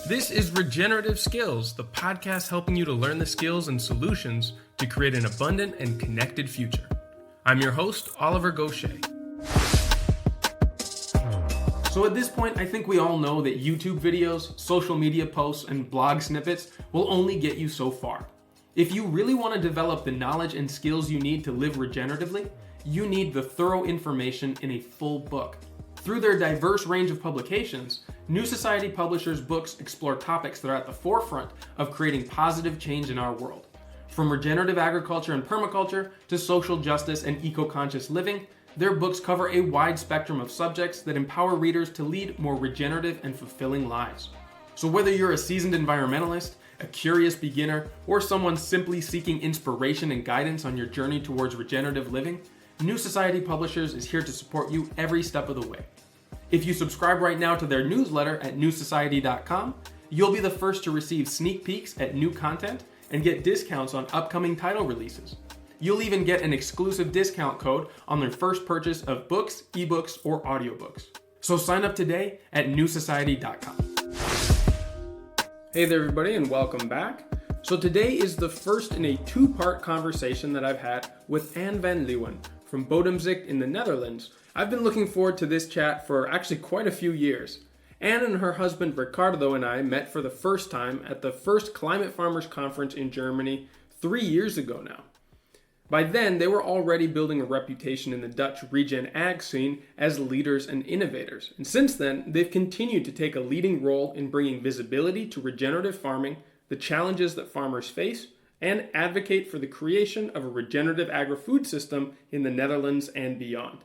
This is Regenerative Skills, the podcast helping you to learn the skills and solutions to create an abundant and connected future. I'm your host, Oliver Gaucher. So at this point, I think we all know that YouTube videos, social media posts, and blog snippets will only get you so far. If you really want to develop the knowledge and skills you need to live regeneratively, you need the thorough information in a full book. Through their diverse range of publications, New Society Publishers' books explore topics that are at the forefront of creating positive change in our world. From regenerative agriculture and permaculture to social justice and eco-conscious living, their books cover a wide spectrum of subjects that empower readers to lead more regenerative and fulfilling lives. So whether you're a seasoned environmentalist, a curious beginner, or someone simply seeking inspiration and guidance on your journey towards regenerative living, New Society Publishers is here to support you every step of the way. If you subscribe right now to their newsletter at newsociety.com, you'll be the first to receive sneak peeks at new content and get discounts on upcoming title releases. You'll even get an exclusive discount code on their first purchase of books, ebooks, or audiobooks. So sign up today at newsociety.com. Hey there everybody and welcome back. So today is the first in a two-part conversation that I've had with Anne Van Leeuwen from Bodemzicht in the Netherlands. I've been looking forward to this chat for actually quite a few years. Anne and her husband Ricardo and I met for the first time at the first Climate Farmers Conference in Germany 3 years ago now. By then, they were already building a reputation in the Dutch regen ag scene as leaders and innovators. And since then, they've continued to take a leading role in bringing visibility to regenerative farming, the challenges that farmers face, and advocate for the creation of a regenerative agri-food system in the Netherlands and beyond.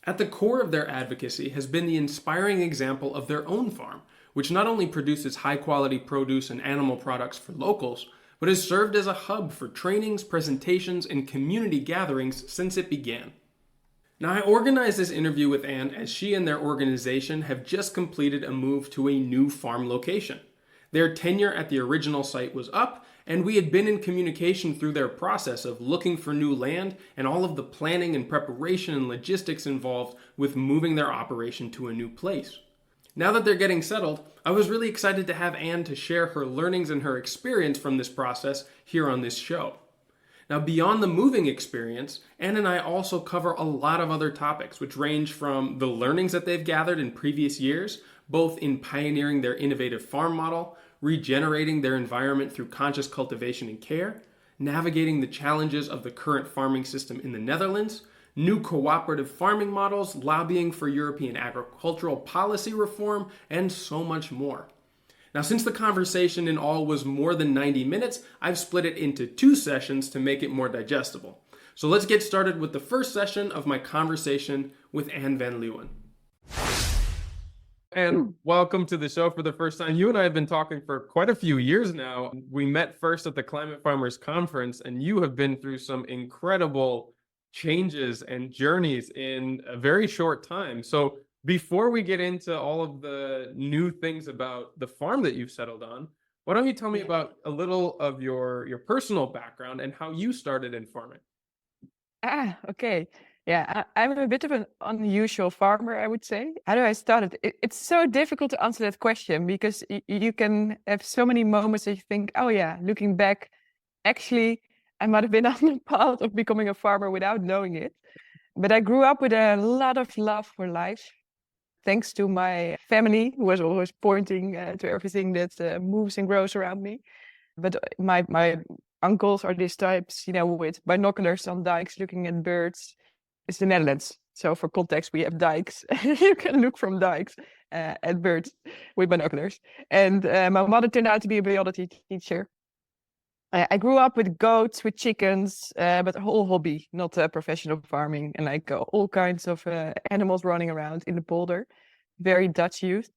At the core of their advocacy has been the inspiring example of their own farm, which not only produces high-quality produce and animal products for locals, but has served as a hub for trainings, presentations, and community gatherings since it began. Now, I organized this interview with Anne as she and their organization have just completed a move to a new farm location. Their tenure at the original site was up, and we had been in communication through their process of looking for new land and all of the planning and preparation and logistics involved with moving their operation to a new place. Now that they're getting settled, I was really excited to have Anne to share her learnings and her experience from this process here on this show. Now, beyond the moving experience, Anne and I also cover a lot of other topics, which range from the learnings that they've gathered in previous years, both in pioneering their innovative farm model, regenerating their environment through conscious cultivation and care, navigating the challenges of the current farming system in the Netherlands, new cooperative farming models, lobbying for European agricultural policy reform, and so much more. Now, since the conversation in all was more than 90 minutes, I've split it into 2 sessions to make it more digestible. So let's get started with the first session of my conversation with Anne Van Leeuwen. And welcome to the show for the first time. You and I have been talking for quite a few years now. We met first at the Climate Farmers Conference, and you have been through some incredible changes and journeys in a very short time. So before we get into all of the new things about the farm that you've settled on, why don't you tell me about a little of your personal background and how you started in farming? Okay. Yeah, I'm a bit of an unusual farmer, I would say. How do I start it? It's so difficult to answer that question because you can have so many moments that you think, oh yeah, looking back, actually, I might have been on the path of becoming a farmer without knowing it. But I grew up with a lot of love for life, thanks to my family, who was always pointing to everything that moves and grows around me. But my uncles are these types, with binoculars on dikes looking at birds. It's the Netherlands. So for context, we have dikes. You can look from dikes at birds with binoculars. And my mother turned out to be a biology teacher. I grew up with goats, with chickens, but a whole hobby, not professional farming, and like all kinds of animals running around in the polder. Very Dutch youth.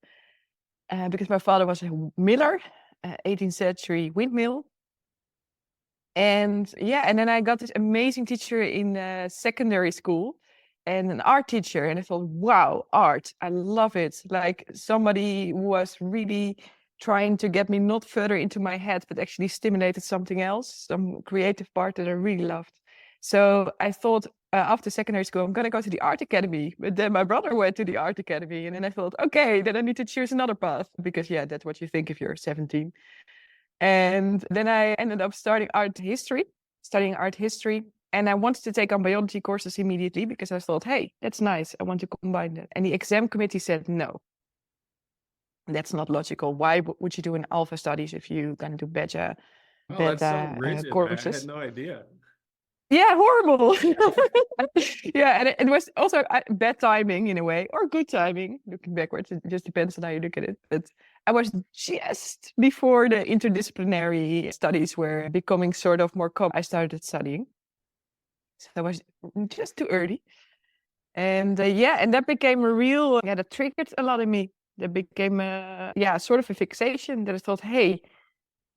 Because my father was a miller, 18th century windmill. And then I got this amazing teacher in secondary school and an art teacher. And I thought, wow, art, I love it. Like somebody was really trying to get me not further into my head, but actually stimulated something else, some creative part that I really loved. So I thought after secondary school, I'm going to go to the art academy. But then my brother went to the art academy. And then I thought, okay, then I need to choose another path. Because, yeah, that's what you think if you're 17. And then I ended up studying art history. And I wanted to take on biology courses immediately because I thought, hey, that's nice. I want to combine that. And the exam committee said, no, that's not logical. Why would you do an alpha studies if you can do beta That's so rigid. courses? I had no idea. Yeah, horrible. Yeah, and it was also bad timing in a way, or good timing. Looking backwards, it just depends on how you look at it. But I was just before the interdisciplinary studies were becoming sort of more common. I started studying. So I was just too early. And and that became that triggered a lot in me. That became, sort of a fixation that I thought, hey,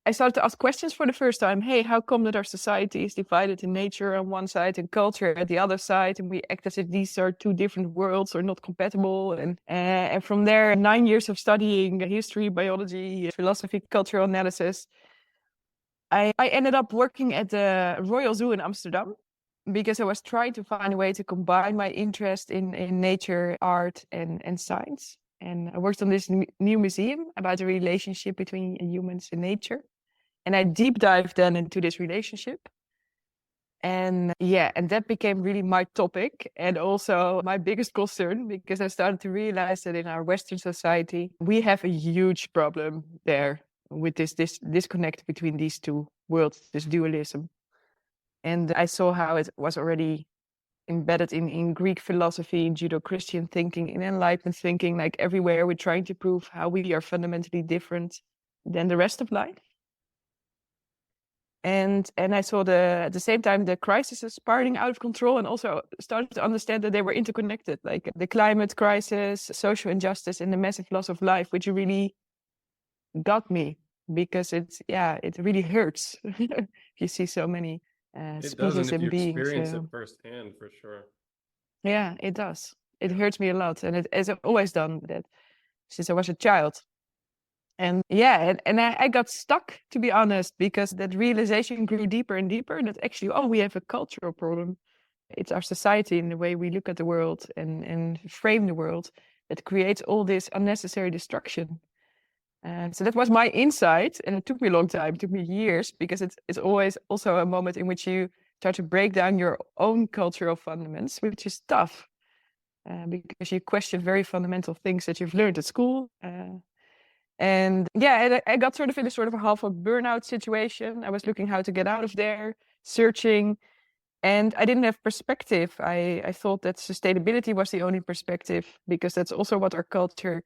I started to ask questions for the first time. Hey, how come that our society is divided in nature on one side and culture at the other side? And we act as if these are two different worlds or not compatible. And from there, 9 years of studying history, biology, philosophy, cultural analysis, I ended up working at the Royal Zoo in Amsterdam because I was trying to find a way to combine my interest in nature, art, and science. And I worked on this new museum about the relationship between humans and nature. And I deep dived then into this relationship. And that became really my topic and also my biggest concern because I started to realize that in our Western society, we have a huge problem there with this disconnect between these two worlds, this dualism. And I saw how it was already embedded in Greek philosophy, in Judeo-Christian thinking, in Enlightenment thinking, like everywhere we're trying to prove how we are fundamentally different than the rest of life. And I saw at the same time the crisis is spiraling out of control, and also started to understand that they were interconnected, like the climate crisis, social injustice, and the massive loss of life, which really got me because it really hurts. You see so many species and beings. It experience it firsthand, for sure. Yeah, it does. It hurts me a lot, and it has always done that since I was a child. And I got stuck, to be honest, because that realization grew deeper and deeper that actually, we have a cultural problem. It's our society and the way we look at the world and frame the world that creates all this unnecessary destruction. And so that was my insight, and it took me a long time, it took me years, because it's always also a moment in which you start to break down your own cultural fundamentals, which is tough, because you question very fundamental things that you've learned at school. And I got sort of in a sort of a half a burnout situation. I was looking how to get out of there, searching, and I didn't have perspective. I thought that sustainability was the only perspective because that's also what our culture,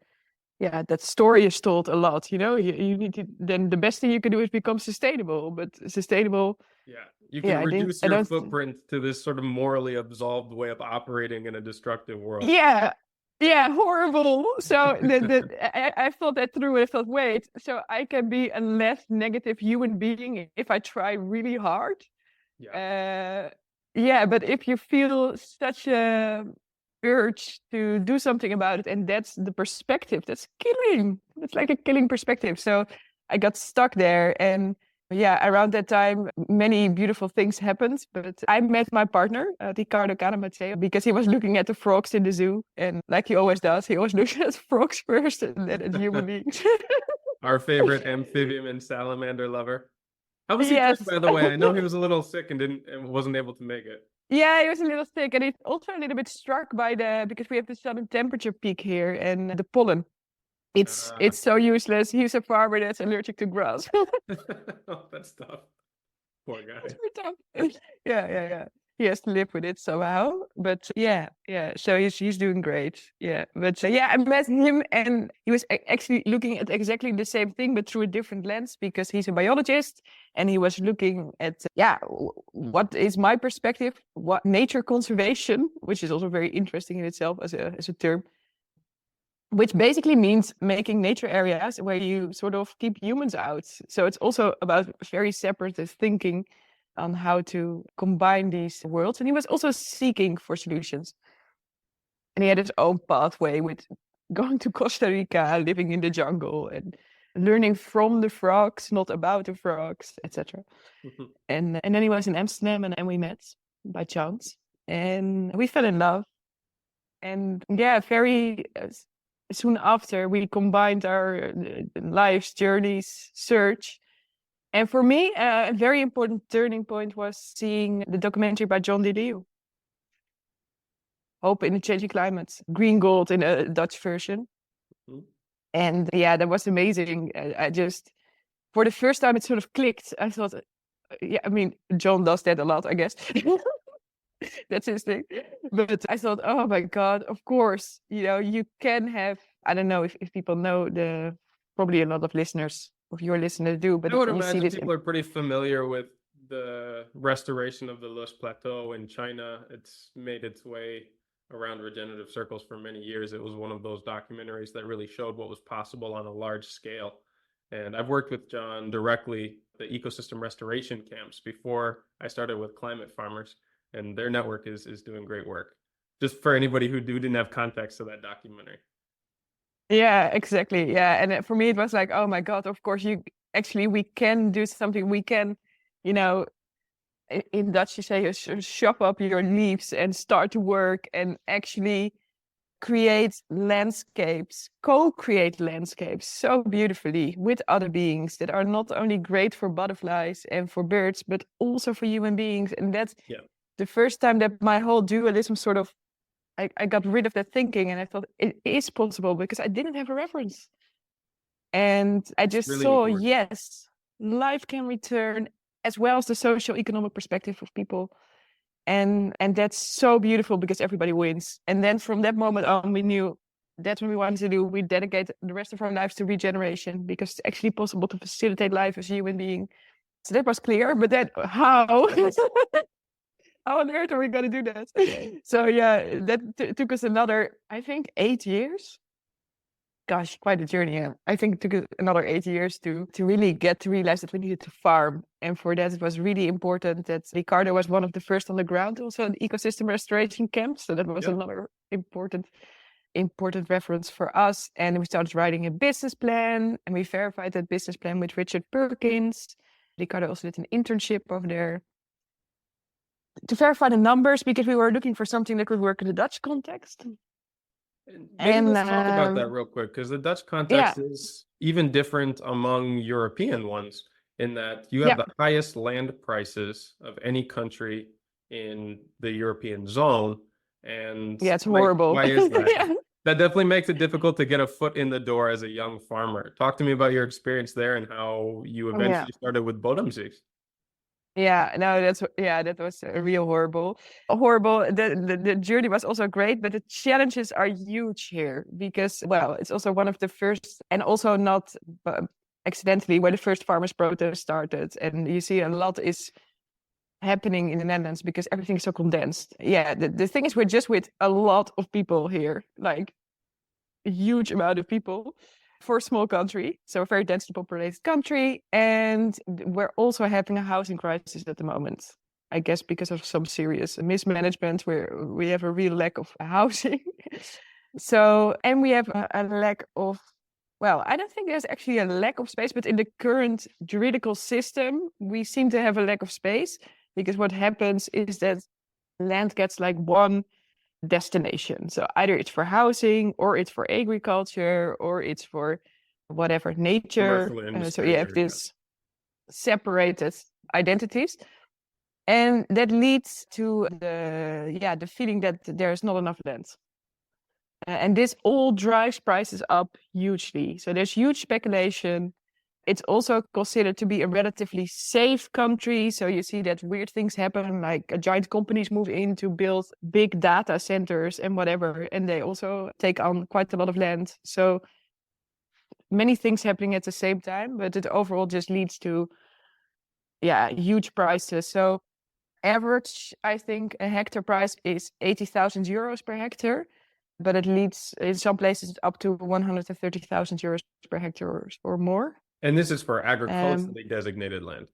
that story is told a lot. You know, you need to, then the best thing you can do is become sustainable, but sustainable. Yeah, you can reduce your footprint to this sort of morally absolved way of operating in a destructive world. Yeah, horrible. So I thought that through and I thought, wait, so I can be a less negative human being if I try really hard. But if you feel such a urge to do something about it, and that's the perspective, that's killing. It's like a killing perspective. So I got stuck there, and around that time, many beautiful things happened. But I met my partner, Ricardo and I, because he was looking at the frogs in the zoo. And like he always does, he always looks at frogs first and then at human beings. Our favorite amphibian and salamander lover. How was he doing, by the way? I know he was a little sick and wasn't able to make it. Yeah, he was a little sick. And he's also a little bit struck by because we have the sudden temperature peak here and the pollen. It's so useless. He's a farmer that's allergic to grass. Oh, that's tough. Poor guy. That's very tough. Yeah. He has to live with it somehow. But so he's doing great. Yeah. But I met him and he was actually looking at exactly the same thing, but through a different lens because he's a biologist and he was looking at, what is my perspective? What nature conservation, which is also very interesting in itself as a term. Which basically means making nature areas where you sort of keep humans out. So it's also about very separatist thinking on how to combine these worlds. And he was also seeking for solutions. And he had his own pathway with going to Costa Rica, living in the jungle and learning from the frogs, not about the frogs, etc. And then he was in Amsterdam and we met by chance. and we fell in love. And yeah, very soon after, we combined our lives, journeys, search. And for me, a very important turning point was seeing the documentary by John de Leeuw, Hope in a Changing Climate, Green Gold in a Dutch version. Mm-hmm. And yeah, that was amazing. I just, for the first time, it sort of clicked. I thought, yeah, I mean, John does that a lot, I guess. That's his thing. But I thought, oh my God, of course, you can have, I don't know if people know probably a lot of listeners of your listeners do, but I would you imagine see this people are pretty familiar with the restoration of the Loess Plateau in China. It's made its way around regenerative circles for many years. It was one of those documentaries that really showed what was possible on a large scale. And I've worked with John directly, the ecosystem restoration camps, before I started with climate farmers, and their network is doing great work. Just for anybody who didn't have context to that documentary. Yeah, exactly. Yeah. And for me, it was like, oh my God, of course, we can do something. We can, in Dutch, you say, chop up your leaves and start to work and actually create landscapes, co-create landscapes so beautifully with other beings that are not only great for butterflies and for birds, but also for human beings. And that's the first time that my whole dualism sort of, I got rid of that thinking, and I thought it is possible because I didn't have a reference. And I just really saw, yes, life can return, as well as the social economic perspective of people. And that's so beautiful because everybody wins. And then from that moment on, we knew that's what we wanted to do. We dedicate the rest of our lives to regeneration because it's actually possible to facilitate life as a human being. So that was clear, but then how? How on earth are we going to do that? So yeah, that took us another, I think, 8 years. Gosh, quite a journey. Yeah. I think it took us another 8 years to really get to realize that we needed to farm. And for that, it was really important that Ricardo was one of the first on the ground, also in ecosystem restoration camps. So that was another important reference for us. And we started writing a business plan, and we verified that business plan with Richard Perkins. Ricardo also did an internship over there to verify the numbers because we were looking for something that could work in the Dutch context. Maybe let's talk about that real quick, because the Dutch context is even different among European ones in that you have the highest land prices of any country in the European zone. And it's horrible. Why is that? That definitely makes it difficult to get a foot in the door as a young farmer. Talk to me about your experience there and how you eventually started with Bodemzicht. Yeah, no, that was real horrible. The journey was also great, but the challenges are huge here because, well, it's also one of the first, and also not accidentally, where the first farmers' protest started. And you see a lot is happening in the Netherlands because everything is so condensed. Yeah, the thing is, we're just with a lot of people here, like a huge amount of people. For a small country, so a very densely populated country, and we're also having a housing crisis at the moment. I guess because of some serious mismanagement, where we have a real lack of housing. So, and we have a lack of, well, I don't think there's actually a lack of space, but in the current juridical system, we seem to have a lack of space because what happens is that land gets like one destination. So either it's for housing, or it's for agriculture, or it's for whatever, nature. So you have this separated identities. And that leads to the feeling that there's not enough land. And this all drives prices up hugely. So there's huge speculation. It's also considered to be a relatively safe country. So you see that weird things happen, like giant companies move in to build big data centers and whatever. And they also take on quite a lot of land. So many things happening at the same time, but it overall just leads to, huge prices. So average, I think, a hectare price is 80,000 euros per hectare. But it leads in some places up to 130,000 euros per hectare or more. And this is for agriculturally designated land.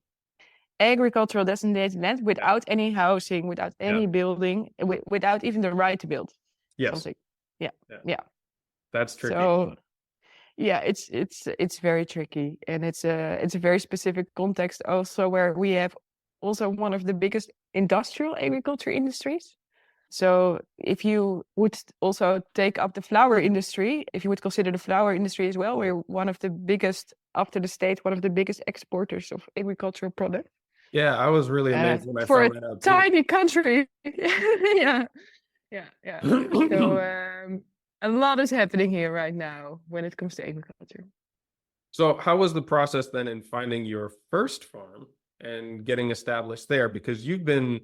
Agricultural designated land without any housing, without any building, without even the right to build. Yes. Something. Yeah. That's tricky. So, it's very tricky, and it's a very specific context also where we have also one of the biggest industrial agriculture industries. So if you would also take up the flower industry, if you would consider the flower industry as well, we're one of the biggest, after the States, one of the biggest exporters of agricultural products. Yeah, I was really amazed when I For a found that out too. tiny country. Yeah. So a lot is happening here right now when it comes to agriculture. So how was the process then in finding your first farm and getting established there? Because you've been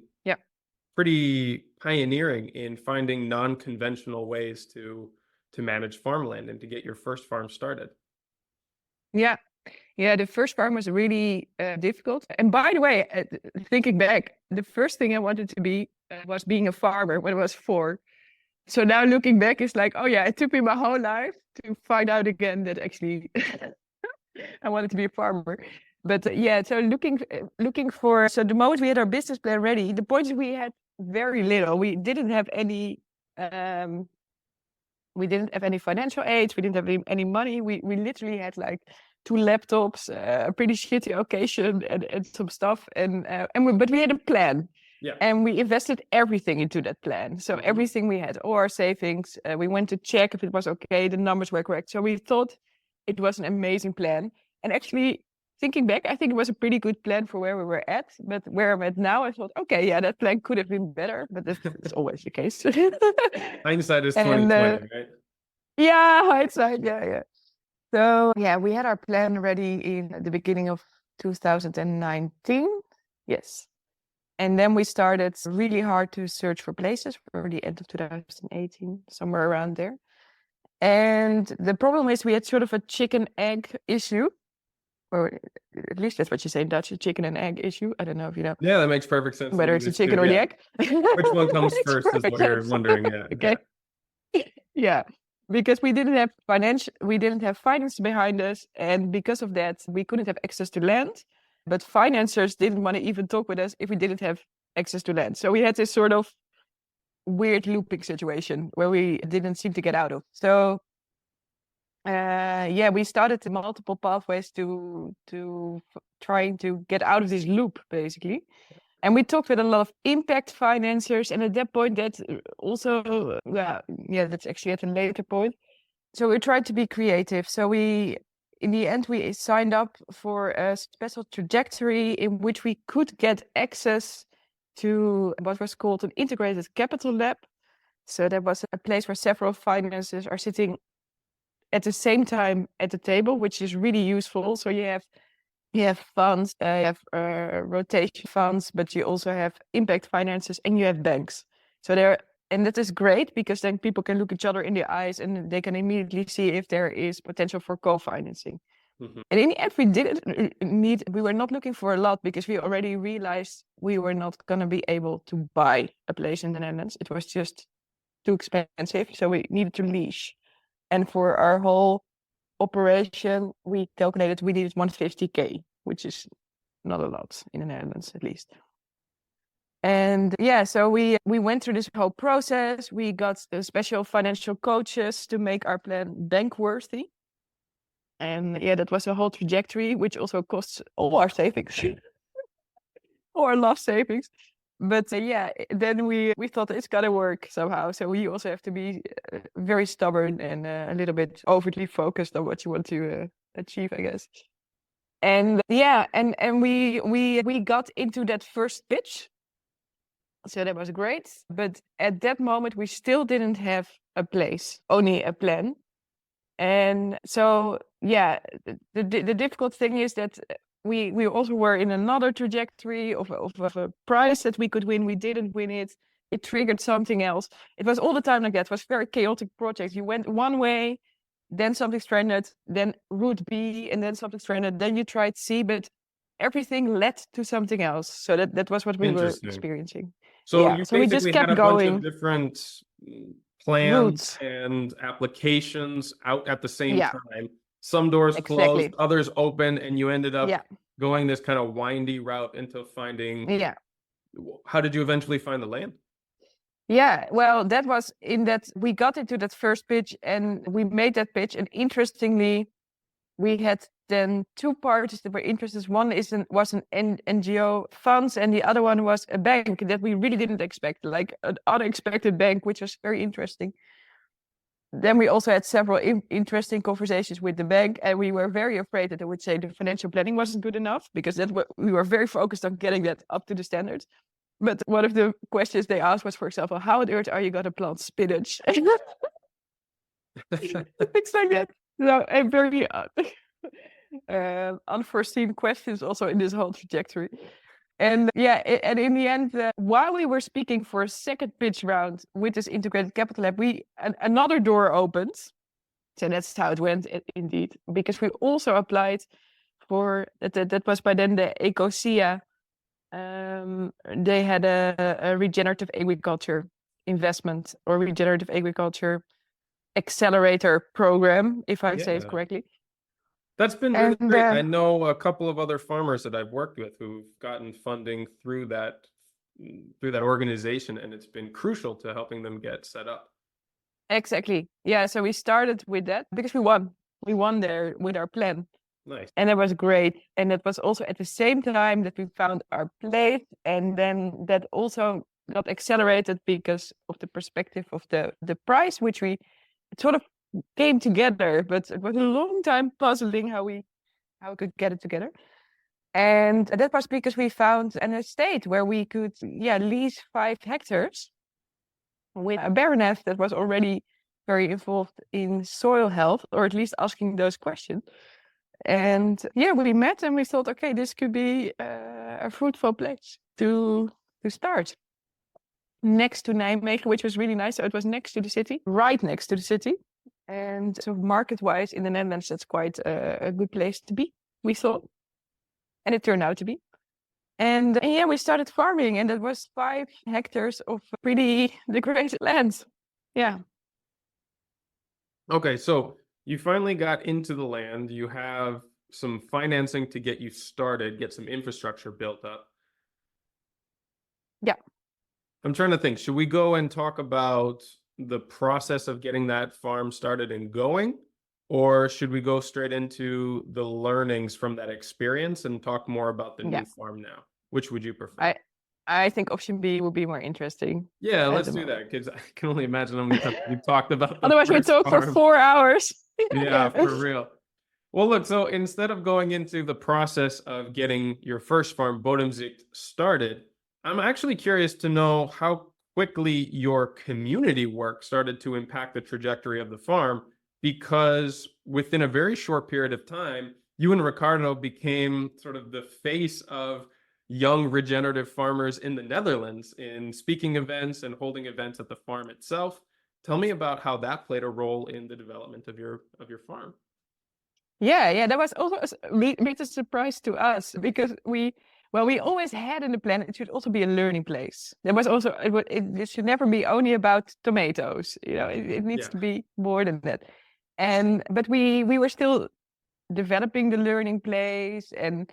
pretty pioneering in finding non-conventional ways to manage farmland and to get your first farm started. Yeah, the first farm was really difficult. And by the way, thinking back, the first thing I wanted to be was being a farmer when I was 4. So now looking back, it's like, oh yeah, it took me my whole life to find out again that actually I wanted to be a farmer. But so looking for, so the moment we had our business plan ready, the point is we had very little. We didn't have any financial aid. We didn't have any money. We literally had like 2 laptops, a pretty shitty occasion, and some stuff. But we had a plan. Yeah. And we invested everything into that plan. So everything we had, all our savings, we went to check if it was okay, the numbers were correct. So we thought it was an amazing plan. And actually, thinking back, I think it was a pretty good plan for where we were at. But where I'm at now, I thought, okay, yeah, that plan could have been better. But that's always the case. Hindsight is 2020, right? Yeah, hindsight, yeah. So yeah, we had our plan ready in the beginning of 2019. Yes. And then we started really hard to search for places for the end of 2018, somewhere around there. And the problem is we had sort of a chicken-egg issue. Or at least that's what you say in Dutch, a chicken and egg issue. I don't know if you know. Yeah, that makes perfect sense. Whether it's the chicken or the egg. Which one comes first is what you're wondering, yeah. Okay. Yeah. Because we didn't have finance behind us. And because of that, we couldn't have access to land. But financiers didn't want to even talk with us if we didn't have access to land. So we had this sort of weird looping situation where we didn't seem to get out of. So we started multiple pathways to trying to get out of this loop, basically. And we talked with a lot of impact financiers. And at that point, that's also, that's actually at a later point. So we tried to be creative. So in the end, we signed up for a special trajectory in which we could get access to what was called an integrated capital lab. So that was a place where several financiers are sitting at the same time at the table, which is really useful. So you have funds, you have rotation funds, but you also have impact financiers and you have banks. And that is great because then people can look each other in the eyes and they can immediately see if there is potential for co-financing. And in the end, we were not looking for a lot because we already realized we were not going to be able to buy a place in the Netherlands. It was just too expensive. So we needed to lease. And for our whole operation, we calculated we needed 150K, which is not a lot in the Netherlands, at least. And so we went through this whole process. We got special financial coaches to make our plan bank worthy. And that was a whole trajectory, which also costs all our savings, all our life savings. But then we thought it's got to work somehow. So we also have to be very stubborn and a little bit overly focused on what you want to achieve, I guess. And and we got into that first pitch. So that was great. But at that moment, we still didn't have a place, only a plan. And so, the difficult thing is that we also were in another trajectory of a prize that we could win. We didn't win it. It triggered something else. It was all the time like that. It was a very chaotic project. You went one way, then something stranded, then route B, and then something stranded. Then you tried C, but everything led to something else. So that was what we were experiencing. So you we just kept had a going. bunch of different plans routes and applications out at the same time. Some doors closed, others open, and you ended up going this kind of windy route into finding. How did you eventually find the land? Well, that was in that we got into that first pitch and we made that pitch. And interestingly, we had then two parties that were interested. One was an NGO funds, and the other one was a bank that we really didn't expect, like an unexpected bank, which was very interesting. Then we also had several interesting conversations with the bank, and we were very afraid that they would say the financial planning wasn't good enough, because we were very focused on getting that up to the standards. But one of the questions they asked was, for example, how on earth are you going to plant spinach? Things like that. So, a very unforeseen questions also in this whole trajectory. And and in the end, while we were speaking for a second pitch round with this integrated capital lab, another door opened. So that's how it went, indeed, because we also applied for that was by then the Ecosia. They had a regenerative agriculture investment or regenerative agriculture accelerator program, if I say it correctly. That's been really great. I know a couple of other farmers that I've worked with who've gotten funding through that organization, and it's been crucial to helping them get set up. Exactly. Yeah. So we started with that because we won. We won there with our plan. Nice. And it was great. And it was also at the same time that we found our place. And then that also got accelerated because of the perspective of the price, which it sort of came together, but it was a long time puzzling how we could get it together. And that was because we found an estate where we could lease 5 hectares with a baronet that was already very involved in soil health, or at least asking those questions. And we met and we thought, okay, this could be a fruitful place to start. Next to Nijmegen, which was really nice. So it was next to the city, right next to the city. And so market-wise in the Netherlands, that's quite a good place to be, we thought. And it turned out to be. And we started farming, and it was 5 hectares of pretty degraded land. Yeah. Okay, so you finally got into the land. You have some financing to get you started, get some infrastructure built up. Yeah. I'm trying to think, should we go and talk about the process of getting that farm started and going? Or should we go straight into the learnings from that experience and talk more about the new farm now? Which would you prefer? I think option B would be more interesting. Yeah, let's do that, because I can only imagine how many times we've talked about otherwise we talk for 4 hours. Yeah, for real. Well, look, so instead of going into the process of getting your first farm, Bodemzicht, started, I'm actually curious to know how quickly your community work started to impact the trajectory of the farm, because within a very short period of time, you and Ricardo became sort of the face of young regenerative farmers in the Netherlands in speaking events and holding events at the farm itself. Tell me about how that played a role in the development of your farm. Yeah, that was also a surprise to us, because we always had in the plan it should also be a learning place. There was also it should never be only about tomatoes. It needs to be more than that. But we were still developing the learning place, and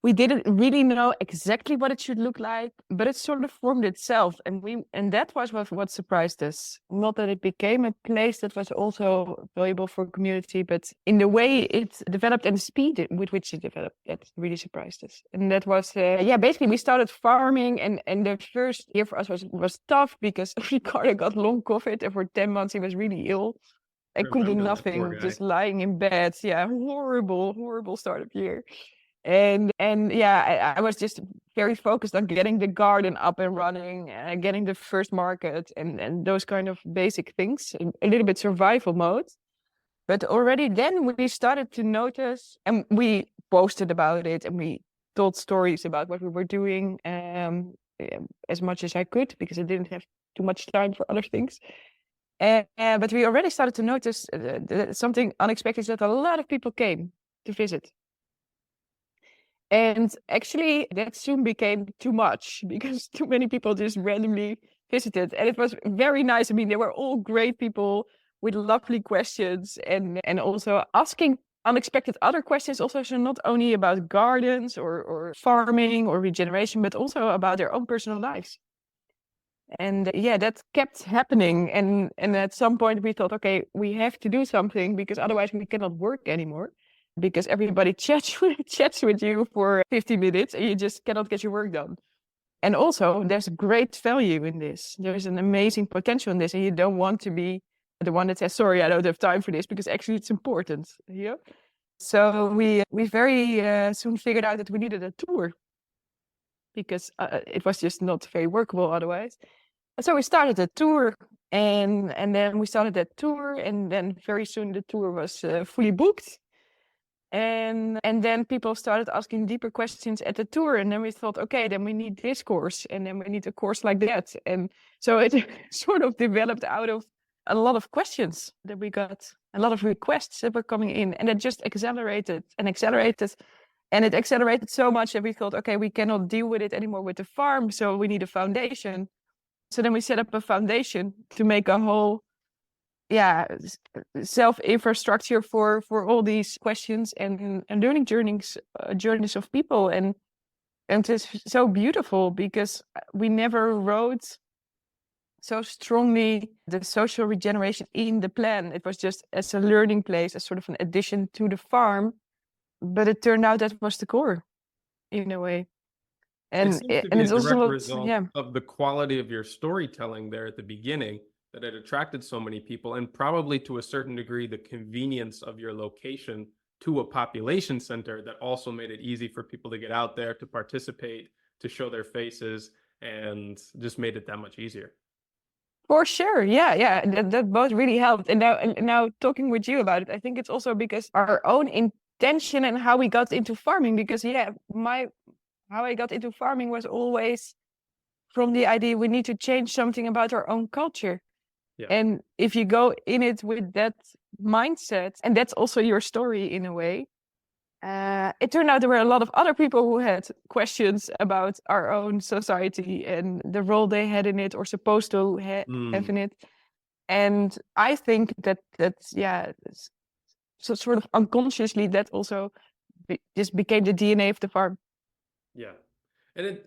we didn't really know exactly what it should look like, but it sort of formed itself. And that was what surprised us. Not that it became a place that was also valuable for community, but in the way it developed and the speed with which it developed, that really surprised us. And that was, basically we started farming, and the first year for us was tough because Ricardo got long COVID, and for 10 months he was really ill. I couldn't do nothing, just lying in bed. Yeah, horrible startup year. And I was just very focused on getting the garden up and running, getting the first market, and those kind of basic things, a little bit survival mode. But already then we started to notice, and we posted about it, and we told stories about what we were doing as much as I could, because I didn't have too much time for other things. But we already started to notice something unexpected, that a lot of people came to visit. And actually, that soon became too much, because too many people just randomly visited. And it was very nice. I mean, they were all great people with lovely questions, and also asking unexpected other questions also. So not only about gardens or farming or regeneration, but also about their own personal lives. And that kept happening. And at some point we thought, okay, we have to do something, because otherwise we cannot work anymore. because everybody chats with you for 50 minutes and you just cannot get your work done. And also, there's great value in this. There's an amazing potential in this, and you don't want to be the one that says, "Sorry, I don't have time for this," because actually it's important. So we very soon figured out that we needed a tour because it was just not very workable otherwise. And so we started a tour, and then we started that tour, and then very soon the tour was fully booked. And then people started asking deeper questions at the tour, and then we thought, okay, then we need this course, and then we need a course like that. And so it sort of developed out of a lot of questions that we got, a lot of requests that were coming in, and it just accelerated and accelerated. And it accelerated so much that we thought, okay, we cannot deal with it anymore with the farm, so we need a foundation. So then we set up a foundation to make a whole self-infrastructure for all these questions and learning journeys of people. And it's so beautiful because we never wrote so strongly the social regeneration in the plan. It was just as a learning place, as sort of an addition to the farm. But it turned out that was the core, in a way. And, it seems to be and it's a direct also result of the quality of your storytelling there at the beginning, that it attracted so many people, and probably to a certain degree the convenience of your location to a population center that also made it easy for people to get out there, to participate, to show their faces, and just made it that much easier. For sure, yeah, that both really helped. And now talking with you about it, I think it's also because our own intention and how we got into farming. Because how I got into farming was always from the idea we need to change something about our own culture. Yeah. And if you go in it with that mindset, and that's also your story in a way, it turned out there were a lot of other people who had questions about our own society and the role they had in it or supposed to have in it. And I think that's so sort of unconsciously that also just became the DNA of the farm. Yeah, and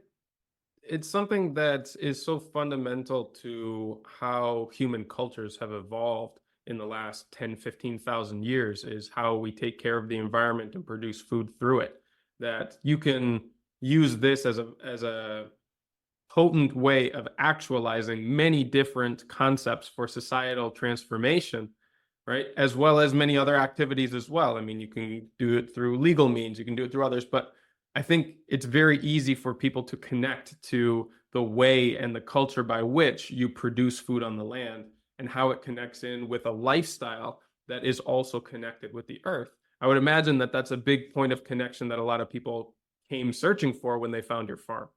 it's something that is so fundamental to how human cultures have evolved in the last 10, 15,000 years, is how we take care of the environment and produce food through it. That you can use this as a potent way of actualizing many different concepts for societal transformation, right? As well as many other activities as well. I mean, you can do it through legal means, you can do it through others, but I think it's very easy for people to connect to the way and the culture by which you produce food on the land and how it connects in with a lifestyle that is also connected with the earth. I would imagine that that's a big point of connection that a lot of people came searching for when they found your farm.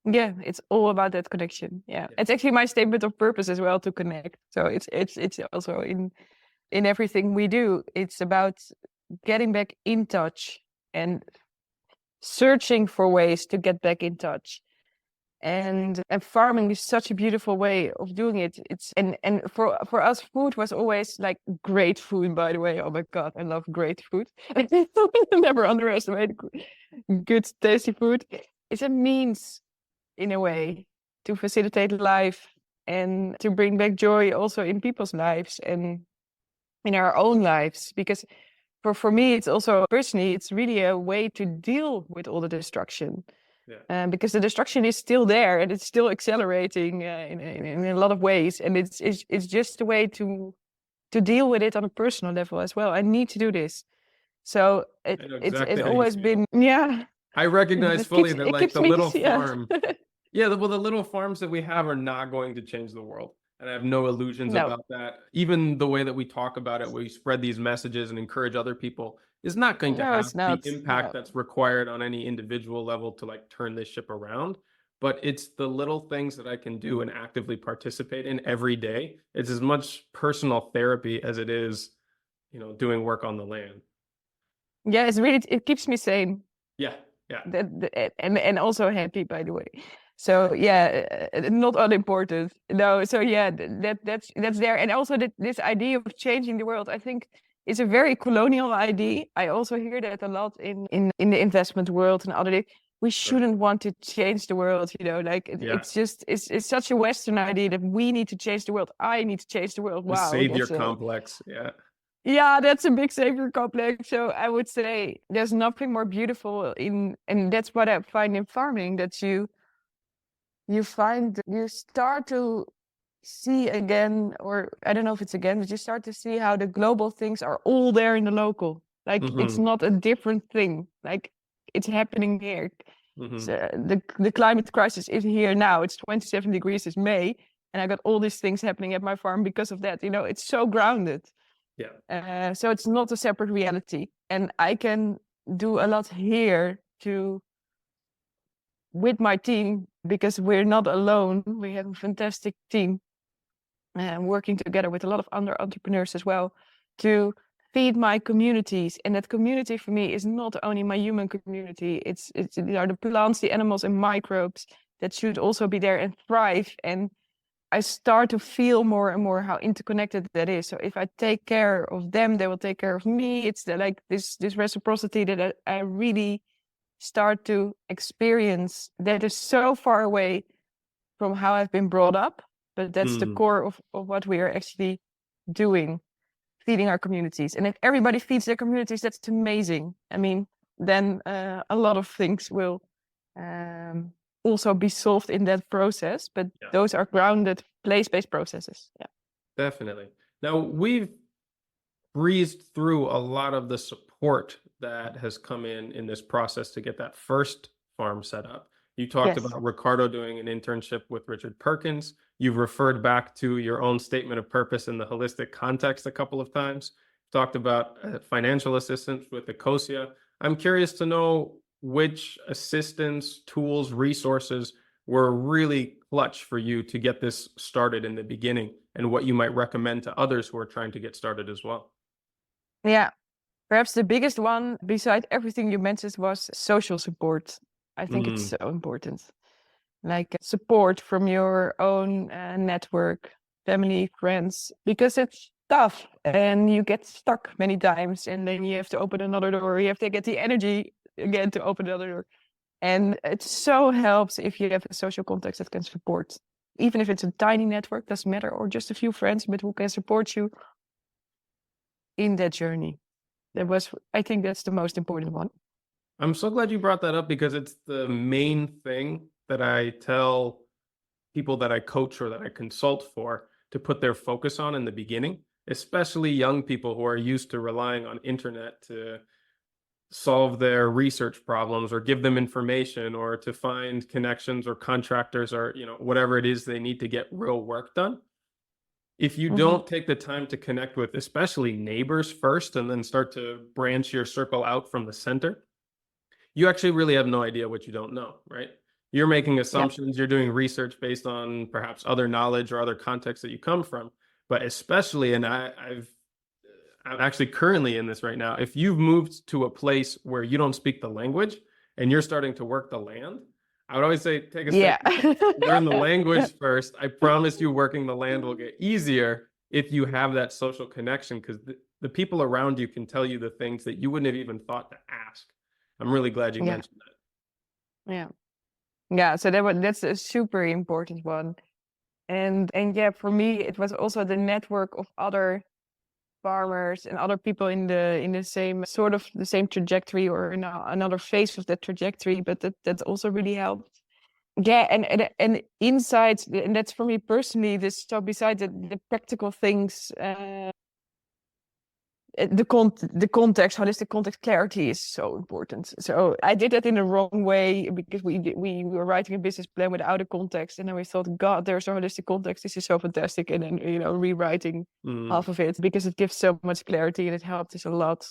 Yeah, it's all about that connection. Yeah. It's actually my statement of purpose as well, to connect. So it's also in everything we do. It's about getting back in touch and searching for ways to get back in touch. And farming is such a beautiful way of doing it. And for us, food was always like great food, by the way. Oh my God, I love great food. Never underestimate good, tasty food. It's a means, in a way, to facilitate life and to bring back joy also in people's lives and in our own lives. Because for me, it's also personally, it's really a way to deal with all the destruction. Yeah. Because the destruction is still there and it's still accelerating in a lot of ways, and it's just a way to deal with it on a personal level as well. I need to do this, so it's always been I recognize fully that like the little farm, the little farms that we have are not going to change the world, and I have no illusions about that. Even the way that we talk about it, we spread these messages and encourage other people, is not going to have the impact that's required on any individual level to like turn this ship around. But it's the little things that I can do and actively participate in every day. It's as much personal therapy as it is, doing work on the land. Yeah, it keeps me sane. Yeah. And also happy, by the way. So not unimportant. No, so that's there. And also this idea of changing the world, I think, is a very colonial idea. I also hear that a lot in the investment world and other. We shouldn't want to change the world, it's such a Western idea that we need to change the world. I need to change the world. Wow, Savior complex. Yeah. Yeah, that's a big savior complex. So I would say there's nothing more beautiful and that's what I find in farming, that you start to see again, or I don't know if it's again, but you start to see how the global things are all there in the local. Like it's Mm-hmm. not a different thing. Like it's happening here. Mm-hmm. So the climate crisis is here now. It's 27 degrees. It's May, and I got all these things happening at my farm because of that. It's so grounded. Yeah. So it's not a separate reality, and I can do a lot here with my team because we're not alone. We have a fantastic team working together with a lot of other entrepreneurs as well to feed my communities. And that community for me is not only my human community. It's the plants, the animals, and microbes that should also be there and thrive. And I start to feel more and more how interconnected that is. So if I take care of them, they will take care of me. It's like this reciprocity that I really start to experience that is so far away from how I've been brought up, but that's the core of what we are actually doing, feeding our communities. And if everybody feeds their communities, that's amazing. I mean, then a lot of things will also be solved in that process, but Yeah. those are grounded place-based processes. Yeah. Definitely. Now, we've breezed through a lot of the support that has come in this process to get that first farm set up. You talked Yes. about Ricardo doing an internship with Richard Perkins. You've referred back to your own statement of purpose in the holistic context a couple of times. Talked about financial assistance with Ecosia. I'm curious to know which assistance, tools, resources were really clutch for you to get this started in the beginning, and what you might recommend to others who are trying to get started as well. Yeah. Perhaps the biggest one, beside everything you mentioned, was social support. I think it's so important. Like support from your own network, family, friends, because it's tough and you get stuck many times and then you have to open another door. You have to get the energy again to open another door. And it so helps if you have a social context that can support. Even if it's a tiny network, doesn't matter, or just a few friends, but who can support you in that journey. I think that's the most important one. I'm so glad you brought that up, because it's the main thing that I tell people that I coach or that I consult for to put their focus on in the beginning, especially young people who are used to relying on internet to solve their research problems or give them information or to find connections or contractors or whatever it is they need to get real work done. If you don't take the time to connect with especially neighbors first and then start to branch your circle out from the center, you actually really have no idea what you don't know, right? You're making assumptions, you're doing research based on perhaps other knowledge or other contexts that you come from. But especially, and I'm actually currently in this right now, if you've moved to a place where you don't speak the language and you're starting to work the land, I would always say, take a step back, learn the language first. I promise you working the land will get easier if you have that social connection, because the people around you can tell you the things that you wouldn't have even thought to ask. I'm really glad you mentioned that. Yeah. Yeah, so that's a super important one. And yeah, for me, it was also the network of other farmers and other people in the same sort of the same trajectory or in another phase of that trajectory, but that also really helped. Yeah, and insights, and that's for me personally, this, so besides the practical things, the context, holistic context clarity is so important. So I did that in the wrong way because we were writing a business plan without a context, and then we thought, God, there's a holistic context. This is so fantastic, and then rewriting half of it because it gives so much clarity and it helped us a lot.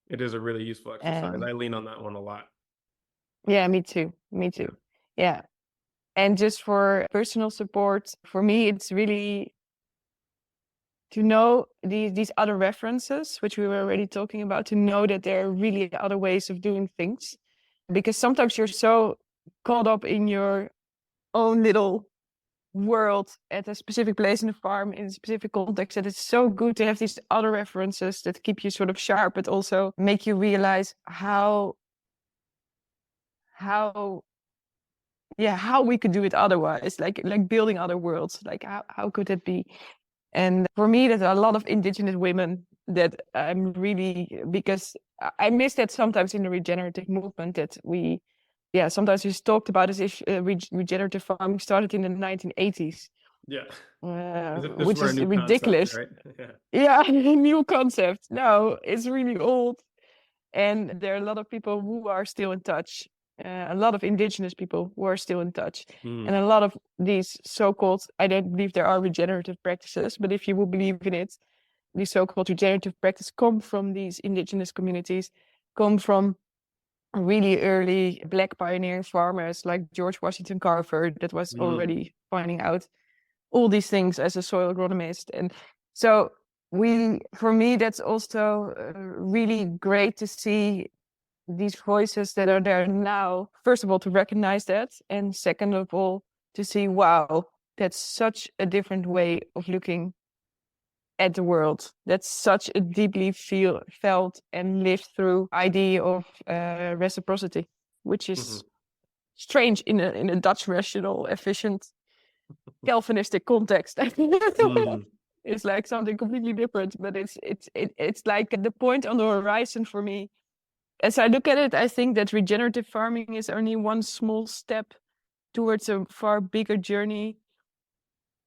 It is a really useful exercise. I lean on that one a lot. Yeah, me too. Yeah, and just for personal support, for me, it's really to know these other references, which we were already talking about, to know that there are really other ways of doing things. Because sometimes you're so caught up in your own little world at a specific place in the farm, in a specific context, that it's so good to have these other references that keep you sort of sharp, but also make you realize how we could do it otherwise, like building other worlds, like how could it be? And for me, there's a lot of indigenous women that I'm really, because I miss that sometimes in the regenerative movement, that sometimes we talked about this issue. Regenerative farming started in the 1980s, Yeah. As if this which were a is new ridiculous. concept, right? Yeah, a new concept. No, it's really old. And there are a lot of people who are still in touch, a lot of indigenous people who are still in touch. Hmm. And a lot of these so-called, I don't believe there are regenerative practices, but if you will believe in it, these so-called regenerative practices come from these indigenous communities, come from really early Black pioneering farmers like George Washington Carver, that was already finding out all these things as a soil agronomist. And so for me, that's also really great to see these voices that are there now. First of all, to recognize that, and second of all, to see, wow, that's such a different way of looking at the world. That's such a deeply felt and lived through idea of reciprocity, which is strange in a Dutch rational, efficient, Calvinistic context. It's like something completely different, but it's like the point on the horizon for me. As I look at it, I think that regenerative farming is only one small step towards a far bigger journey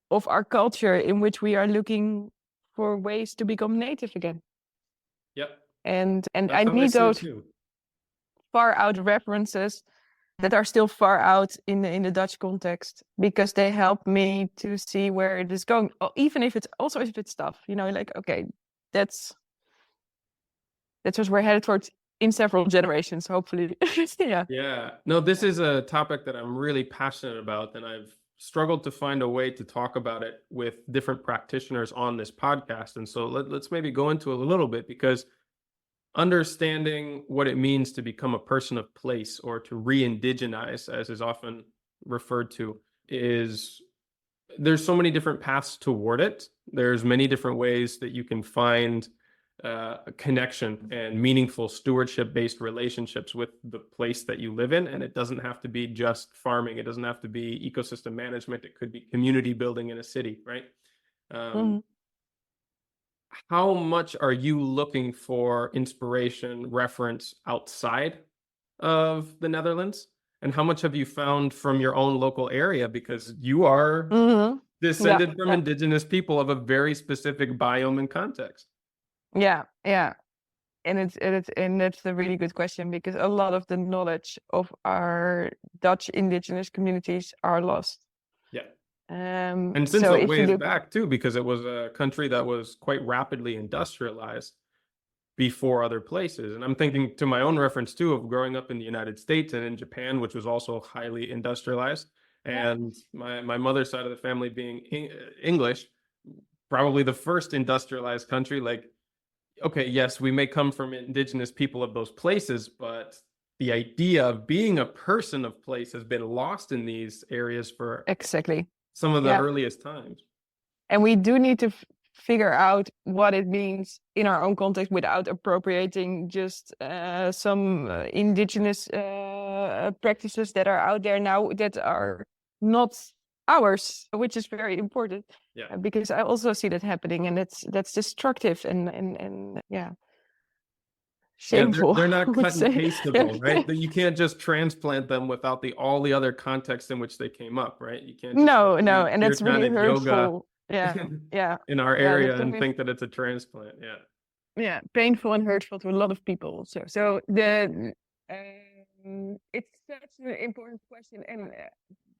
of our culture, in which we are looking for ways to become native again. Yep. And That's I how need see it those too. far out references that are still far out in the Dutch context, because they help me to see where it is going. Even if it's tough, like, okay, that's what we're headed towards in several generations, hopefully. Yeah. No, this is a topic that I'm really passionate about, and I've struggled to find a way to talk about it with different practitioners on this podcast. And so let's maybe go into it a little bit, because understanding what it means to become a person of place, or to re-indigenize, as is often referred to, there's so many different paths toward it. There's many different ways that you can find a connection and meaningful stewardship-based relationships with the place that you live in. And it doesn't have to be just farming. It doesn't have to be ecosystem management. It could be community building in a city, right? How much are you looking for inspiration, reference outside of the Netherlands? And how much have you found from your own local area? Because you are descended from indigenous people of a very specific biome and context. Yeah. And that's a really good question, because a lot of the knowledge of our Dutch indigenous communities are lost. Yeah. And since a ways back too, because it was a country that was quite rapidly industrialized before other places. And I'm thinking to my own reference too, of growing up in the United States and in Japan, which was also highly industrialized. And my mother's side of the family being English, probably the first industrialized country. Like, okay, yes, we may come from indigenous people of those places, but the idea of being a person of place has been lost in these areas for exactly some of the earliest times. And we do need to figure out what it means in our own context, without appropriating just some indigenous practices that are out there now that are not ours, which is very important. Yeah. Because I also see that happening, and that's destructive and shameful. They're not cut and pasteable, right? You can't just transplant them without all the other contexts in which they came up, right? You can't just and it's really hurtful. In our area and think that it's a transplant. Yeah, painful and hurtful to a lot of people also. So it's such an important question, and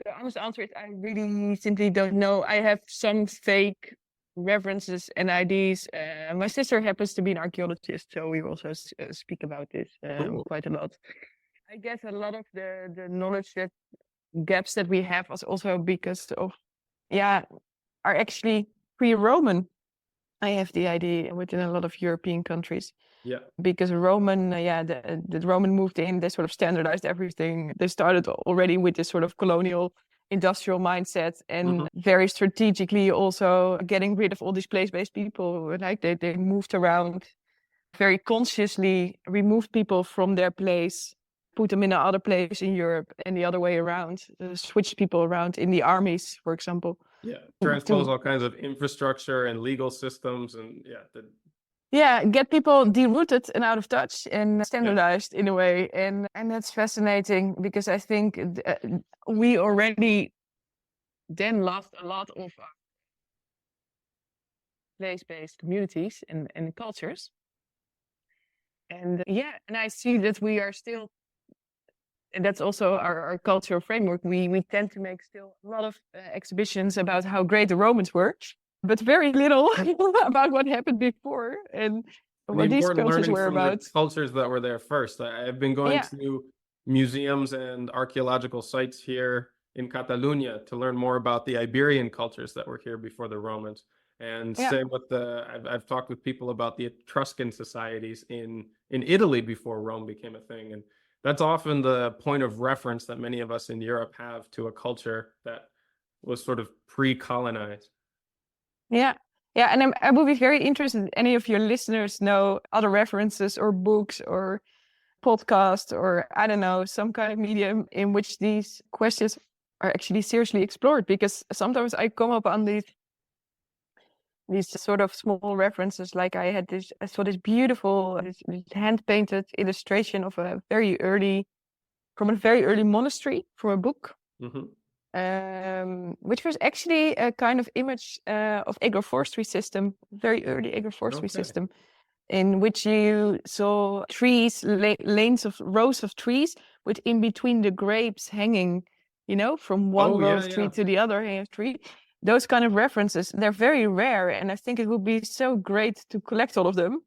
the honest answer is I really simply don't know. I have some fake references and ideas. My sister happens to be an archaeologist, so we also speak about this quite a lot. I guess a lot of the knowledge gaps that we have was also because of are actually pre-Roman. I have the idea within a lot of European countries. Yeah. Because Roman, the Roman moved in, they sort of standardized everything. They started already with this sort of colonial industrial mindset, and very strategically also getting rid of all these place-based people. Like they moved around, very consciously removed people from their place, put them in another place in Europe, and the other way around, switched people around in the armies, for example. Yeah, transpose all kinds of infrastructure and legal systems, and get people derooted and out of touch and standardized in a way. And that's fascinating because I think we already then lost a lot of place-based communities and cultures. And and I see that we are still, and that's also our cultural framework. We tend to make still a lot of exhibitions about how great the Romans were, but very little about what happened before and And what the these important cultures learning were from about. the cultures that were there first. I've been going Yeah, to museums and archaeological sites here in Catalonia to learn more about the Iberian cultures that were here before the Romans. And yeah, same with I've talked with people about the Etruscan societies in Italy before Rome became a thing. And that's often the point of reference that many of us in Europe have to a culture that was sort of pre-colonized. yeah. Yeah, and I would be very interested if any of your listeners know other references or books or podcasts or I don't know, some kind of medium in which these questions are actually seriously explored. Because sometimes I come up on these sort of small references, like I saw this beautiful this hand-painted illustration of from a very early monastery from a book. Mm-hmm. Which was actually a kind of image of agroforestry system, very early agroforestry system, in which you saw trees, lanes of rows of trees, with in between the grapes hanging, from one row of tree to the other tree. Those kind of references, they're very rare, and I think it would be so great to collect all of them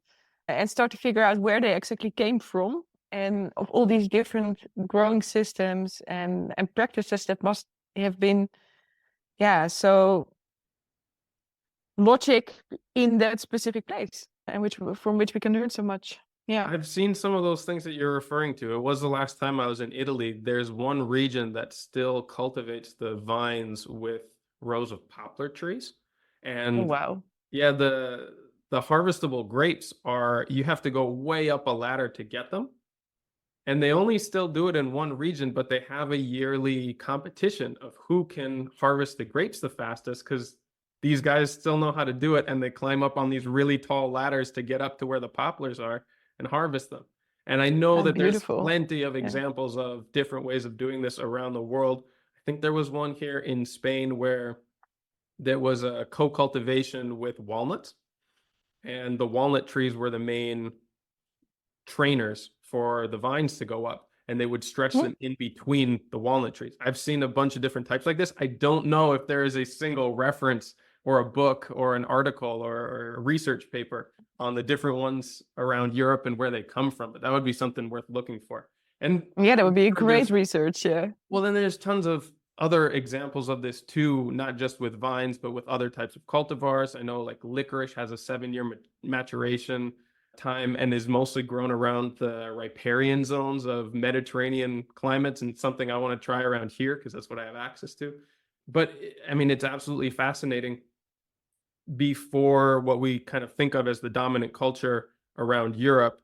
and start to figure out where they exactly came from, and of all these different growing systems and practices that must have been, so logic in that specific place, and from which we can learn so much. Yeah. I've seen some of those things that you're referring to. It was the last time I was in Italy. There's one region that still cultivates the vines with rows of poplar trees. And Wow. yeah, the harvestable grapes you have to go way up a ladder to get them. And they only still do it in one region, but they have a yearly competition of who can harvest the grapes the fastest, because these guys still know how to do it, and they climb up on these really tall ladders to get up to where the poplars are and harvest them. And I know that there's plenty of examples of different ways of doing this around the world. I think there was one here in Spain where there was a co-cultivation with walnuts, and the walnut trees were the main trainers for the vines to go up, and they would stretch them in between the walnut trees. I've seen a bunch of different types like this. I don't know if there is a single reference or a book or an article or a research paper on the different ones around Europe and where they come from, but that would be something worth looking for. And that would be a great research. Well, then there's tons of other examples of this too, not just with vines, but with other types of cultivars. I know like licorice has a 7-year maturation time and is mostly grown around the riparian zones of Mediterranean climates, and something I want to try around here because that's what I have access to. But I mean, it's absolutely fascinating. Before what we kind of think of as the dominant culture around Europe,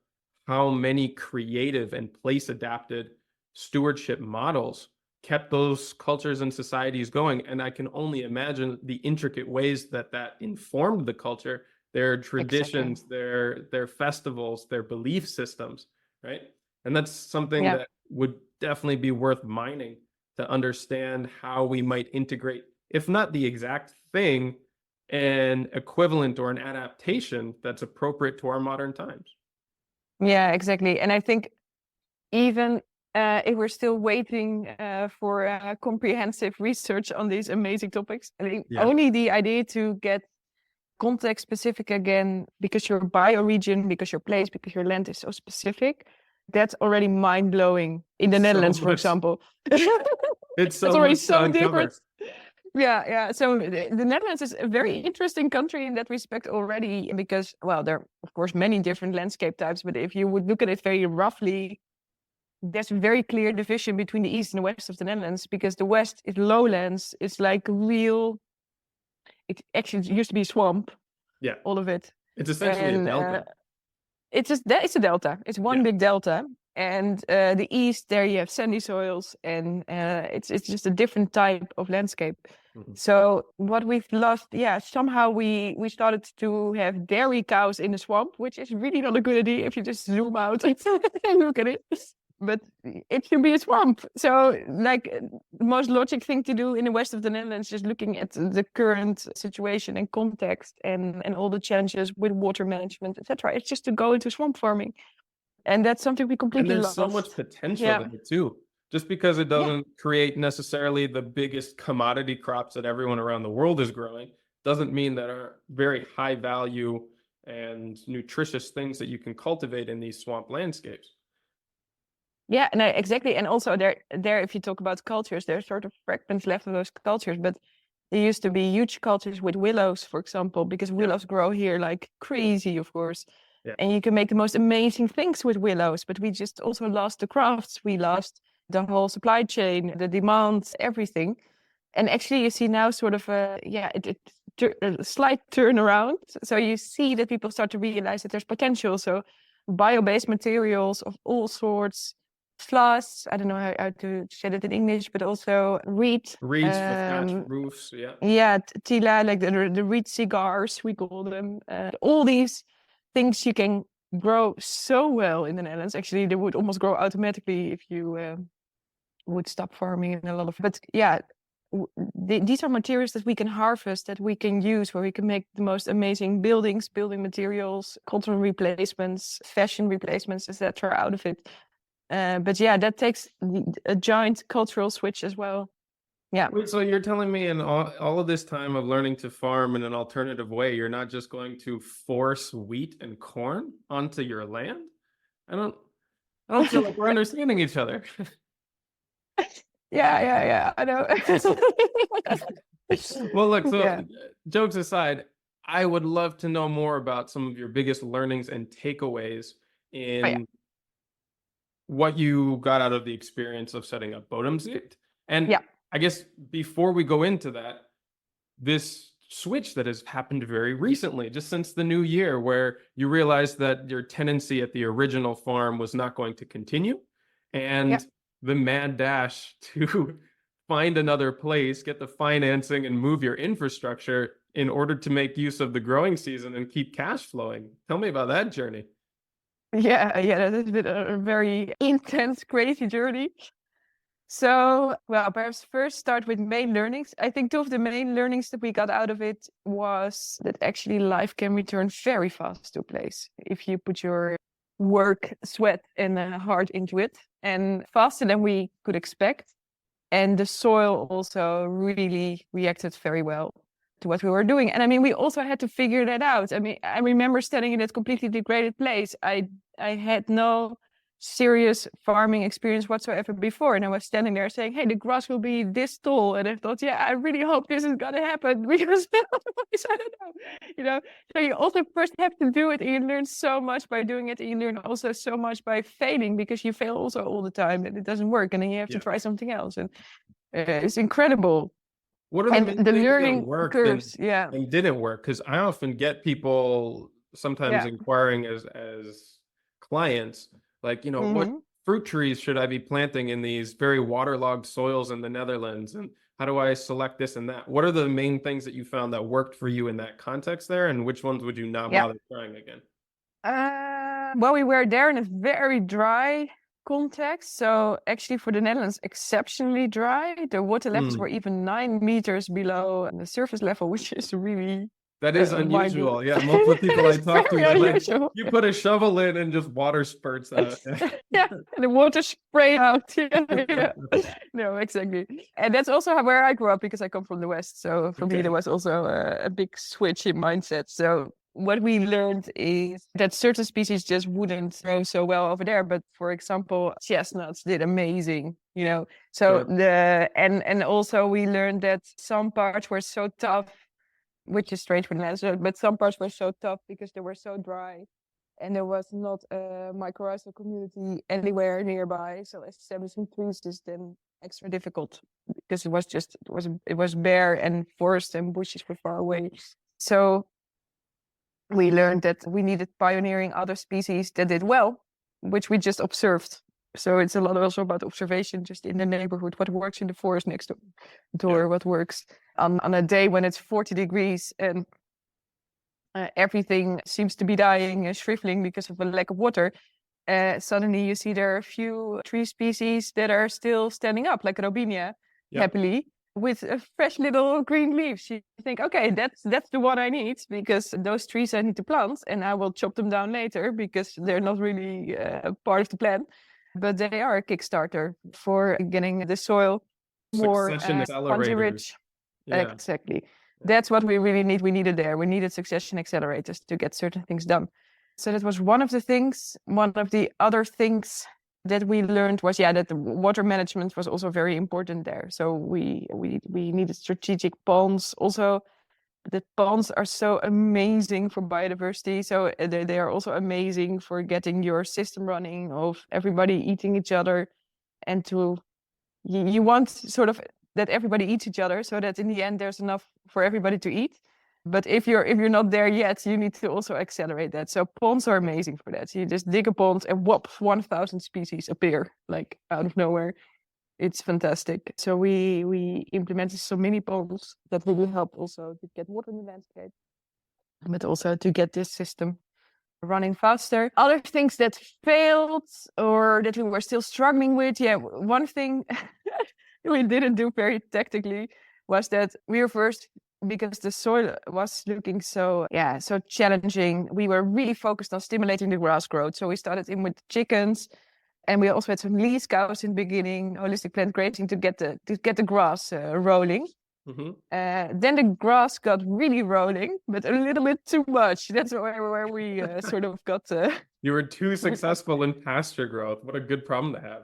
how many creative and place adapted stewardship models kept those cultures and societies going. And I can only imagine the intricate ways that informed the culture, their traditions, their festivals, their belief systems, right? And that's something that would definitely be worth mining to understand how we might integrate, if not the exact thing, an equivalent or an adaptation that's appropriate to our modern times. Yeah, exactly. And I think even if we're still waiting for comprehensive research on these amazing topics, I think only the idea to get context specific again, because your bioregion, because your place, because your land is so specific, that's already mind-blowing. In the Netherlands, for example. It's already so different. Yeah. So the Netherlands is a very interesting country in that respect already, because, well, there are, of course, many different landscape types, but if you would look at it very roughly, there's a very clear division between the east and the west of the Netherlands, because the west is lowlands. It's like it actually used to be a swamp. Yeah. All of it. It's essentially a delta. It's a delta. It's one big delta. And the east, there you have sandy soils, and it's just a different type of landscape. So what we've lost, somehow we started to have dairy cows in the swamp, which is really not a good idea if you just zoom out and look at it. But it should be a swamp. So like the most logic thing to do in the west of the Netherlands, just looking at the current situation and context and all the challenges with water management, etc., it's just to go into swamp farming. And that's something we completely And there's lost. so much potential there too. Just because it doesn't create necessarily the biggest commodity crops that everyone around the world is growing, doesn't mean that are very high value and nutritious things that you can cultivate in these swamp landscapes. Yeah, no, exactly. And also there, if you talk about cultures, there's sort of fragments left of those cultures, but there used to be huge cultures with willows, for example, because willows grow here like crazy, of course. And you can make the most amazing things with willows, but we just also lost the crafts. We lost the whole supply chain, the demand, everything. And actually you see now sort of a slight turnaround. So you see that people start to realize that there's potential. So bio-based materials of all sorts, floss, I don't know how to say it in English, but also reed. Reeds for thatched roofs, tila, like the reed cigars, we call them. All these things you can grow so well in the Netherlands. Actually, they would almost grow automatically if you would stop farming in a lot of. But these are materials that we can harvest, that we can use, where we can make the most amazing building materials, cotton replacements, fashion replacements, etc. out of it. But that takes a giant cultural switch as well. Yeah. Wait, so you're telling me in all of this time of learning to farm in an alternative way, you're not just going to force wheat and corn onto your land? I don't feel like we're understanding each other. Yeah, I know. Well, look, so jokes aside, I would love to know more about some of your biggest learnings and takeaways in what you got out of the experience of setting up Bodemzicht. And I guess before we go into that, this switch that has happened very recently, just since the new year, where you realized that your tenancy at the original farm was not going to continue, and the mad dash to find another place, get the financing, and move your infrastructure in order to make use of the growing season and keep cash flowing. Tell me about that journey. Yeah, that has been a very intense, crazy journey. So, well, perhaps first start with main learnings. I think two of the main learnings that we got out of it was that actually life can return very fast to a place if you put your work, sweat, and heart into it, and faster than we could expect. And the soil also really reacted very well to what we were doing. And I mean, we also had to figure that out. I mean, I remember standing in that completely degraded place. I had no serious farming experience whatsoever before, and I was standing there saying, hey, the grass will be this tall, and I thought, I really hope this is gonna happen, because otherwise I don't know, so you also first have to do it, and you learn so much by doing it, and you learn also so much by failing, because you fail also all the time and it doesn't work, and then you have to try something else, and it's incredible. What are the learning curves and didn't work? Because I often get people sometimes inquiring as clients, like, what fruit trees should I be planting in these very waterlogged soils in the Netherlands? And how do I select this and that? What are the main things that you found that worked for you in that context there? And which ones would you not bother trying again? Well, we were there in a very dry context. So actually for the Netherlands, exceptionally dry. The water levels were even 9 meters below the surface level, which is really... That is unusual. Yeah, most of the people I talk to, you put a shovel in and just water spurts out. And the water spray out. No, exactly. And that's also where I grew up, because I come from the West. So for me, there was also a big switch in mindset. So what we learned is that certain species just wouldn't grow so well over there. But for example, chestnuts did amazing, So and also we learned that some parts were so tough, which is strange for the Netherlands, but some parts were so tough because they were so dry, and there was not a mycorrhizal community anywhere nearby. So establishing trees is then extra difficult, because it was bare, and forest and bushes were far away. So we learned that we needed pioneering other species that did well, which we just observed So it's a lot also about observation just in the neighborhood, what works in the forest next door, what works on a day when it's 40 degrees and everything seems to be dying and shriveling because of a lack of water. Suddenly you see there are a few tree species that are still standing up, like Robinia, happily, with fresh little green leaves. You think, okay, that's the one I need, because those trees I need to plant, and I will chop them down later because they're not really part of the plan. But they are a Kickstarter for getting the soil more spongy rich. Yeah. Exactly. That's what we really need. We needed there. We needed succession accelerators to get certain things done. So that was one of the things. One of the other things that we learned was, that the water management was also very important there. So we needed strategic ponds. Also, the ponds are so amazing for biodiversity. So they are also amazing for getting your system running, of everybody eating each other, and you want sort of that everybody eats each other, so that in the end there's enough for everybody to eat. But if you're not there yet, you need to also accelerate that. So ponds are amazing for that. So you just dig a pond and whoop, 1,000 species appear like out of nowhere. It's fantastic. So we implemented some mini ponds that really help also to get water in the landscape, but also to get this system running faster. Other things that failed or that we were still struggling with, one thing we didn't do very tactically was that we were first, because the soil was looking so challenging, we were really focused on stimulating the grass growth. So we started in with chickens, and we also had some lease cows in the beginning, holistic plant grazing, to get the grass rolling. Mm-hmm. Then the grass got really rolling, but a little bit too much. That's where we sort of got. You were too successful in pasture growth. What a good problem to have.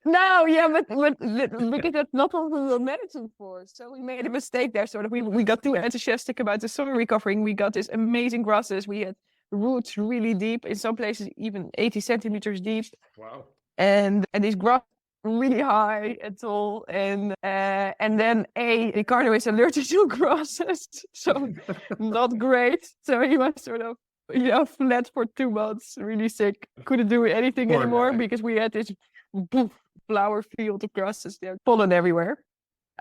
No, but because that's not what we were managing for. So we made a mistake there. Sort of, we got too enthusiastic about the soil recovering. We got these amazing grasses. We had roots really deep, in some places even 80 centimeters deep. Wow. And these grass really high and tall, and then Ricardo is allergic to grasses, so not great. So he was sort of flat for 2 months, really sick, couldn't do anything anymore because we had this flower field of grasses, pollen everywhere.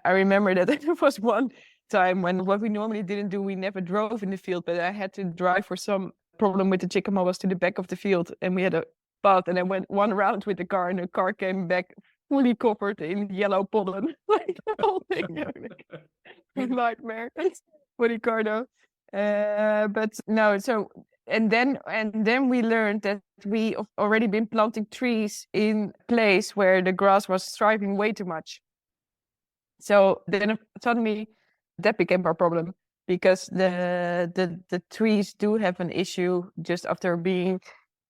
I remember that there was one time when what we normally didn't do, we never drove in the field, but I had to drive for some problem with the chicken was to the back of the field, and we had a path, and I went one round with the car, and the car came back fully covered in yellow pollen, like the whole thing. Nightmare for Ricardo. But no, so and then we learned that we have already been planting trees in a place where the grass was thriving way too much. So then suddenly that became our problem, because the trees do have an issue just after being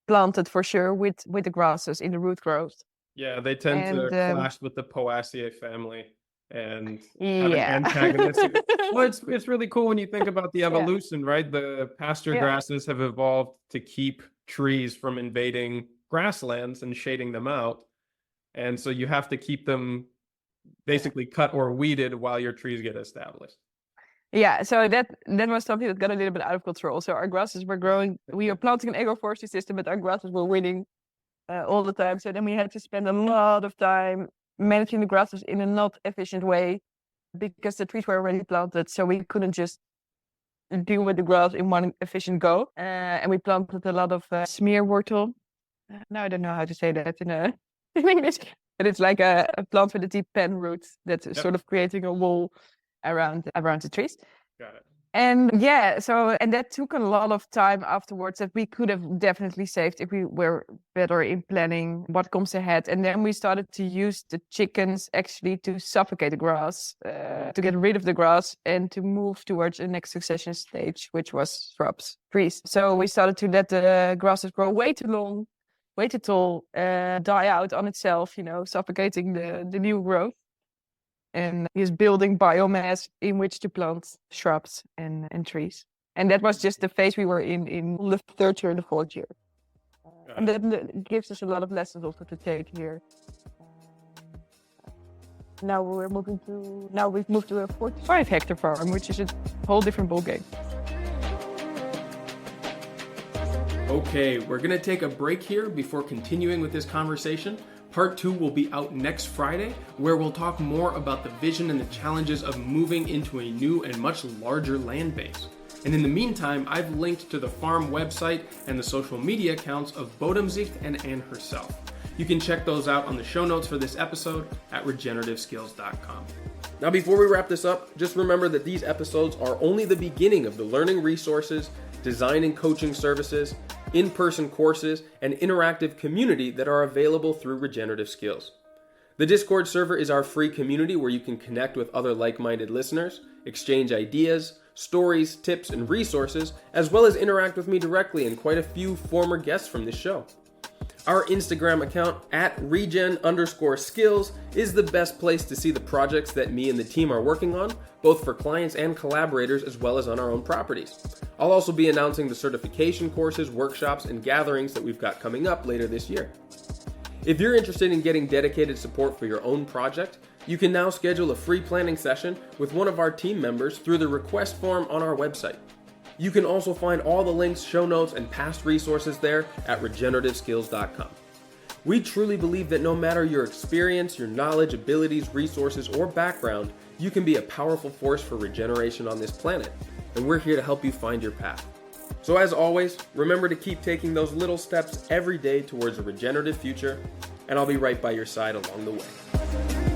planted, for sure, with the grasses in the root growth. Yeah, they tend to clash with the Poaceae family and have an antagonistic. Well, it's really cool when you think about the evolution, right? The pasture grasses have evolved to keep trees from invading grasslands and shading them out. And so you have to keep them basically cut or weeded while your trees get established. Yeah, so that was something that got a little bit out of control. So our grasses were growing. We were planting an agroforestry system, but our grasses were winning all the time. So then we had to spend a lot of time managing the grasses in a not efficient way, because the trees were already planted. So we couldn't just deal with the grass in one efficient go. And we planted a lot of smearwortel. Now I don't know how to say that in English, but it's like a plant with a deep pen root that's sort of creating a wall around the trees. Got it. And and that took a lot of time afterwards that we could have definitely saved if we were better in planning what comes ahead. And then we started to use the chickens actually to suffocate the grass, to get rid of the grass and to move towards the next succession stage, which was shrubs, trees. So we started to let the grasses grow way too long, way too tall, die out on itself, suffocating the new growth. And is building biomass in which to plant shrubs and trees. And that was just the phase we were in the third year and the fourth year. And that gives us a lot of lessons also to take here. Now we've moved to a 45 hectare farm, which is a whole different ballgame. Okay, we're gonna take a break here before continuing with this conversation. Part 2 will be out next Friday, where we'll talk more about the vision and the challenges of moving into a new and much larger land base. And in the meantime, I've linked to the farm website and the social media accounts of Bodemzicht and Anne herself. You can check those out on the show notes for this episode at regenerativeskills.com. Now, before we wrap this up, just remember that these episodes are only the beginning of the learning resources, design and coaching services, in-person courses, and interactive community that are available through Regenerative Skills. The Discord server is our free community where you can connect with other like-minded listeners, exchange ideas, stories, tips, and resources, as well as interact with me directly and quite a few former guests from this show. Our Instagram account at regen_skills is the best place to see the projects that me and the team are working on, both for clients and collaborators, as well as on our own properties. I'll also be announcing the certification courses, workshops, and gatherings that we've got coming up later this year. If you're interested in getting dedicated support for your own project, you can now schedule a free planning session with one of our team members through the request form on our website. You can also find all the links, show notes, and past resources there at regenerativeskills.com. We truly believe that no matter your experience, your knowledge, abilities, resources, or background, you can be a powerful force for regeneration on this planet, and we're here to help you find your path. So as always, remember to keep taking those little steps every day towards a regenerative future, and I'll be right by your side along the way.